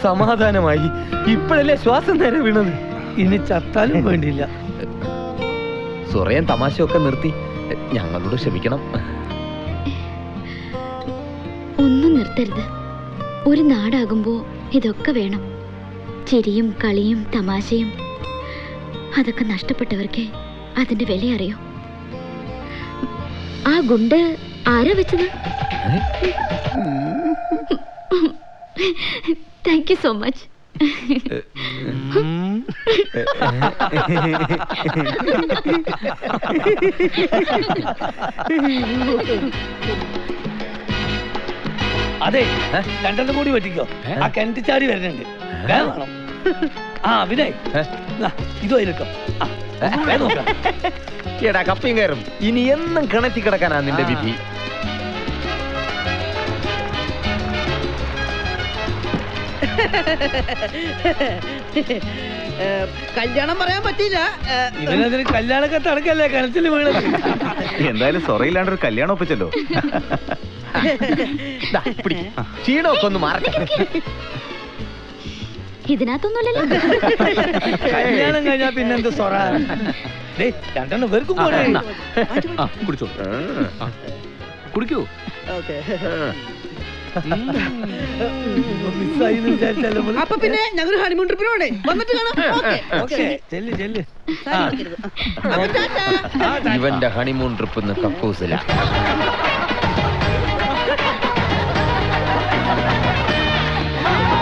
സമാധാനമായി. ഇപ്പോഴല്ലേ ശ്വാസം നേരെ വീണത്. ഇനി ചത്താലും വേണ്ടില്ല. സൊറയും തമാശയൊക്കെ നിർത്തി ഞങ്ങളോട് ക്ഷമിക്കണം. ഒന്നും നിർത്തരുത്. ഒരു നാടാകുമ്പോ ഇതൊക്കെ വേണം. ചിരിയും കളിയും തമാശയും. അതൊക്കെ നഷ്ടപ്പെട്ടവർക്ക് അതിന്റെ വില അറിയോ. ആ ഗുണ്ട് ആരാ വെച്ചത്? Thank you so much. അതെ, രണ്ടെണ്ണം കൂടി പറ്റിക്കോ. ആ കിണറ്റ് ചാടി വരുന്നുണ്ട്. വേണം. ആ വിനയ്, ഇതോ ഇരിക്കോ. എടാ കപ്പിയും കയറും. ഇനി എന്നും കിണറ്റി കിടക്കാനാ നിന്റെ വിധി. കല്യാണം പറയാൻ പറ്റില്ല. ഇവനതിന് കല്യാണൊക്കെ തടക്കല്ലേ കിണറ്റിൽ വീണത്. എന്തായാലും സൊറയില്ലാണ്ട് ഒരു കല്യാണം ഒപ്പിച്ചല്ലോ. ക്ഷീണമൊക്കെ ഒന്ന് മാറട്ടെ. ഇതിനകത്തൊന്നുമില്ലല്ലോ. കല്യാണം കഴിഞ്ഞാ പിന്നെന്ത് സൊറ. രണ്ടെണ്ണം പേർക്കും പോരെ. കുടിച്ചോ, കുടിക്കൂ. അപ്പൊ പിന്നെ ഞങ്ങൾ ഹണിമൂൺ ട്രിപ്പിന് പോണേ. വന്നിട്ട് കാണാം. ചെല്ല് ചെല്ല്. അപ്പൊ ടാറ്റാ. ഇവന്റെ ഹണിമൂൺ ട്രിപ്പ് കക്കൂസില.